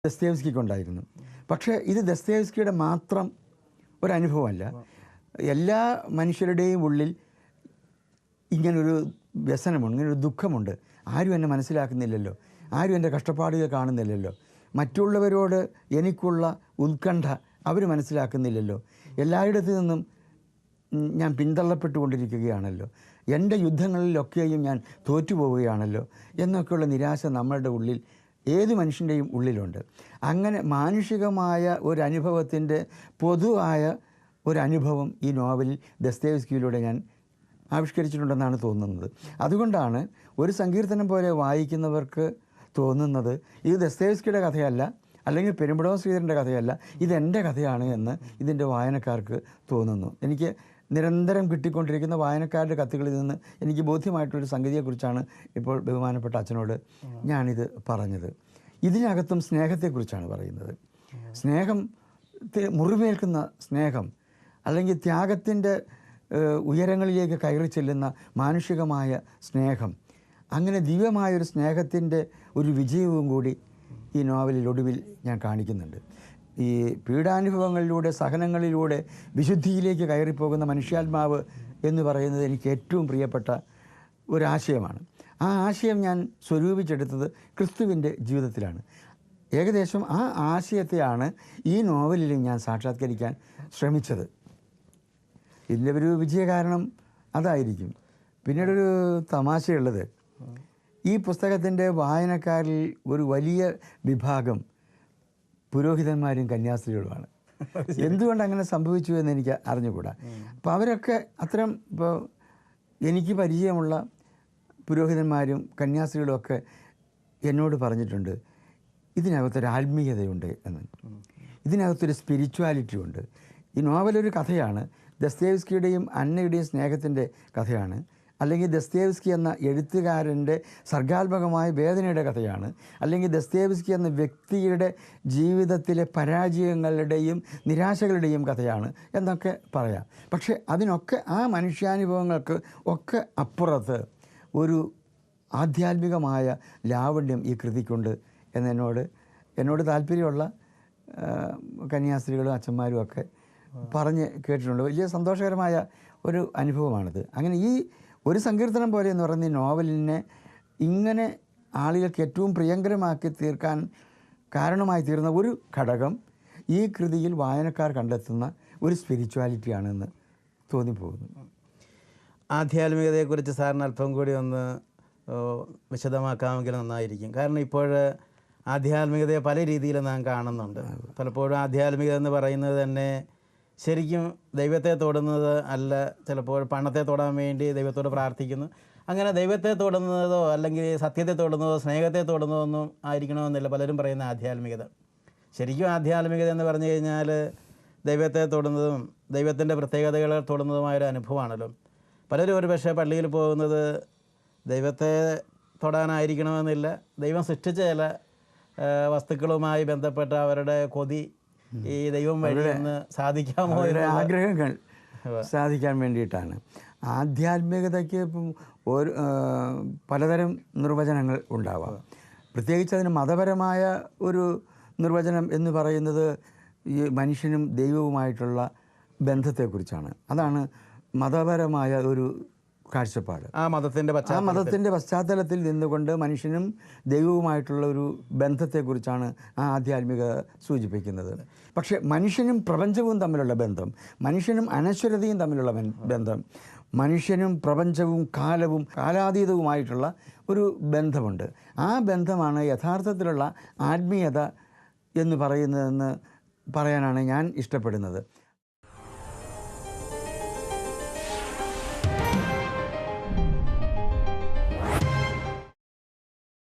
ദസ്തയേവ്സ്കിക്കുണ്ടായിരുന്നു. പക്ഷേ ഇത് ദസ്തയേവ്സ്കിയുടെ മാത്രം ഒരനുഭവമല്ല. എല്ലാ മനുഷ്യരുടെയും ഉള്ളിൽ ഇങ്ങനൊരു വ്യസനമുണ്ട്, ഇങ്ങനൊരു ദുഃഖമുണ്ട്. ആരും എന്നെ മനസ്സിലാക്കുന്നില്ലല്ലോ, ആരും എൻ്റെ കഷ്ടപ്പാടുകൾ കാണുന്നില്ലല്ലോ, മറ്റുള്ളവരോട് എനിക്കുള്ള ഉത്കണ്ഠ അവർ മനസ്സിലാക്കുന്നില്ലല്ലോ, എല്ലായിടത്തു നിന്നും ഞാൻ പിന്തള്ളപ്പെട്ടുകൊണ്ടിരിക്കുകയാണല്ലോ, എൻ്റെ യുദ്ധങ്ങളിലൊക്കെയും ഞാൻ തോറ്റുപോവുകയാണല്ലോ എന്നൊക്കെയുള്ള നിരാശ നമ്മളുടെ ഉള്ളിൽ ഏത് മനുഷ്യൻ്റെയും ഉള്ളിലുണ്ട്. അങ്ങനെ മാനുഷികമായ ഒരനുഭവത്തിൻ്റെ പൊതുവായ ഒരനുഭവം ഈ നോവലിൽ ദസ്തയേവ്സ്കിയിലൂടെ ഞാൻ ആവിഷ്കരിച്ചിട്ടുണ്ടെന്നാണ് തോന്നുന്നത്. അതുകൊണ്ടാണ് ഒരു സങ്കീർത്തനം പോലെ വായിക്കുന്നവർക്ക് തോന്നുന്നത് ഇത് ദസ്തയേവ്സ്കിയുടെ കഥയല്ല, അല്ലെങ്കിൽ പെരുമ്പടവം ശ്രീധരൻ്റെ കഥയല്ല, ഇതെൻ്റെ കഥയാണ് എന്ന് ഇതിൻ്റെ വായനക്കാർക്ക് തോന്നുന്നു. എനിക്ക് നിരന്തരം കിട്ടിക്കൊണ്ടിരിക്കുന്ന വായനക്കാരുടെ കത്തുകളിൽ നിന്ന് എനിക്ക് ബോധ്യമായിട്ടൊരു സംഗതിയെക്കുറിച്ചാണ് ഇപ്പോൾ ബഹുമാനപ്പെട്ട അച്ഛനോട് ഞാനിത് പറഞ്ഞത്. ഇതിനകത്തും സ്നേഹത്തെക്കുറിച്ചാണ് പറയുന്നത്. സ്നേഹം, മുറിവേൽക്കുന്ന സ്നേഹം, അല്ലെങ്കിൽ ത്യാഗത്തിൻ്റെ ഉയരങ്ങളിലേക്ക് കയറി ചെല്ലുന്ന മാനുഷികമായ സ്നേഹം, അങ്ങനെ ദിവ്യമായൊരു സ്നേഹത്തിൻ്റെ ഒരു വിജയവും കൂടി ഈ നോവലിൽ ഒടുവിൽ ഞാൻ കാണിക്കുന്നുണ്ട്. ഈ പീഡാനുഭവങ്ങളിലൂടെ, സഹനങ്ങളിലൂടെ വിശുദ്ധിയിലേക്ക് കയറിപ്പോകുന്ന മനുഷ്യാത്മാവ് എന്ന് പറയുന്നത് എനിക്ക് ഏറ്റവും പ്രിയപ്പെട്ട ഒരാശയമാണ്. ആ ആശയം ഞാൻ സ്വരൂപിച്ചെടുത്തത് ക്രിസ്തുവിൻ്റെ ജീവിതത്തിലാണ്. ഏകദേശം ആ ആശയത്തെയാണ് ഈ നോവലിലും ഞാൻ സാക്ഷാത്കരിക്കാൻ ശ്രമിച്ചത്. ഇതിൻ്റെ ഒരു വിജയകാരണം അതായിരിക്കും. പിന്നീടൊരു തമാശയുള്ളത്, ഈ പുസ്തകത്തിൻ്റെ വായനക്കാരിൽ ഒരു വലിയ വിഭാഗം പുരോഹിതന്മാരും കന്യാസ്ത്രീകളുമാണ്. എന്തുകൊണ്ട് അങ്ങനെ സംഭവിച്ചു എന്ന് എനിക്ക് അറിഞ്ഞുകൂടാ. അപ്പോൾ അവരൊക്കെ അത്തരം, ഇപ്പോൾ എനിക്ക് പരിചയമുള്ള പുരോഹിതന്മാരും കന്യാസ്ത്രീകളും ഒക്കെ എന്നോട് പറഞ്ഞിട്ടുണ്ട്, ഇതിനകത്തൊരു ആത്മീയതയുണ്ട് എന്ന്, ഇതിനകത്തൊരു സ്പിരിച്വാലിറ്റി ഉണ്ട്. ഈ നോവലൊരു കഥയാണ്, ദസ്തയേവ്സ്കിയുടെയും അന്നയുടെയും സ്നേഹത്തിൻ്റെ കഥയാണ്, അല്ലെങ്കിൽ ദസ്തയേവ്സ്കി എന്ന എഴുത്തുകാരൻ്റെ സർഗാത്മകമായ വേദനയുടെ കഥയാണ്, അല്ലെങ്കിൽ ദസ്തയേവ്സ്കി എന്ന വ്യക്തിയുടെ ജീവിതത്തിലെ പരാജയങ്ങളുടെയും നിരാശകളുടെയും കഥയാണ് എന്നൊക്കെ പറയാം. പക്ഷേ അതിനൊക്കെ, ആ മനുഷ്യാനുഭവങ്ങൾക്ക് ഒക്കെ അപ്പുറത്ത് ഒരു ആധ്യാത്മികമായ ലാവണ്യം ഈ കൃതിക്കുണ്ട് എന്നോട് താല്പര്യമുള്ള കന്യാസ്ത്രീകളും അച്ഛന്മാരും ഒക്കെ പറഞ്ഞ് കേട്ടിട്ടുണ്ട്. വലിയ സന്തോഷകരമായ ഒരു അനുഭവമാണിത്. അങ്ങനെ ഈ ഒരു സങ്കീർത്തനം പോലെ എന്ന് പറയുന്ന ഈ നോവലിനെ ഇങ്ങനെ ആളുകൾക്ക് ഏറ്റവും പ്രിയങ്കരമാക്കി തീർക്കാൻ കാരണമായി തീർന്ന ഒരു ഘടകം ഈ കൃതിയിൽ വായനക്കാർ കണ്ടെത്തുന്ന ഒരു സ്പിരിച്വാലിറ്റിയാണെന്ന് തോന്നിപ്പോകുന്നു. ആധ്യാത്മികതയെക്കുറിച്ച് സാറിന് അല്പം കൂടി ഒന്ന് വിശദമാക്കാമെങ്കിൽ നന്നായിരിക്കും. കാരണം ഇപ്പോൾ ആധ്യാത്മികതയെ പല രീതിയിൽ നാം കാണുന്നുണ്ട്. പലപ്പോഴും ആധ്യാത്മികത എന്ന് പറയുന്നത് തന്നെ ശരിക്കും ദൈവത്തെ തൊടുന്നത് അല്ല, ചിലപ്പോൾ പണത്തെ തൊടാൻ വേണ്ടി ദൈവത്തോട് പ്രാർത്ഥിക്കുന്നു. അങ്ങനെ ദൈവത്തെ തൊടുന്നതോ അല്ലെങ്കിൽ സത്യത്തെ തൊടുന്നതോ സ്നേഹത്തെ തൊടുന്നതോ ഒന്നും ആയിരിക്കണമെന്നില്ല പലരും പറയുന്ന ആധ്യാത്മികത. ശരിക്കും ആധ്യാത്മികത എന്ന് പറഞ്ഞു കഴിഞ്ഞാൽ ദൈവത്തെ തൊടുന്നതും ദൈവത്തിൻ്റെ പ്രത്യേകതകളെ തൊടുന്നതുമായൊരു അനുഭവമാണല്ലോ. പലരും ഒരു പക്ഷേ പള്ളിയിൽ പോകുന്നത് ദൈവത്തെ തൊടാനായിരിക്കണമെന്നില്ല, ദൈവം സൃഷ്ടിച്ച ചില വസ്തുക്കളുമായി ബന്ധപ്പെട്ട അവരുടെ കൊതി ഈ ദൈവം വഴി ഒന്ന് സാധിക്കാമോ, ആഗ്രഹങ്ങൾ സാധിക്കാൻ വേണ്ടിയിട്ടാണ്. ആധ്യാത്മികതയ്ക്ക് ഇപ്പം പലതരം നിർവചനങ്ങൾ ഉണ്ടാവാം. പ്രത്യേകിച്ച് അതിന് മതപരമായ ഒരു നിർവചനം എന്ന് പറയുന്നത് ഈ മനുഷ്യനും ദൈവവുമായിട്ടുള്ള ബന്ധത്തെക്കുറിച്ചാണ്. അതാണ് മതപരമായ ഒരു കാഴ്ചപ്പാട്. ആ മതത്തിൻ്റെ പശ്ചാത്തലത്തിൽ നിന്നുകൊണ്ട് മനുഷ്യനും ദൈവവുമായിട്ടുള്ള ഒരു ബന്ധത്തെക്കുറിച്ചാണ് ആ ആധ്യാത്മികത സൂചിപ്പിക്കുന്നത്. പക്ഷേ മനുഷ്യനും പ്രപഞ്ചവും തമ്മിലുള്ള ബന്ധം, മനുഷ്യനും അനശ്വരതയും തമ്മിലുള്ള ബന്ധം, മനുഷ്യനും പ്രപഞ്ചവും കാലവും കാലാതീതവുമായിട്ടുള്ള ഒരു ബന്ധമുണ്ട്. ആ ബന്ധമാണ് യഥാർത്ഥത്തിലുള്ള ആത്മീയത എന്ന് പറയുന്നതെന്ന് പറയാനാണ് ഞാൻ ഇഷ്ടപ്പെടുന്നത്.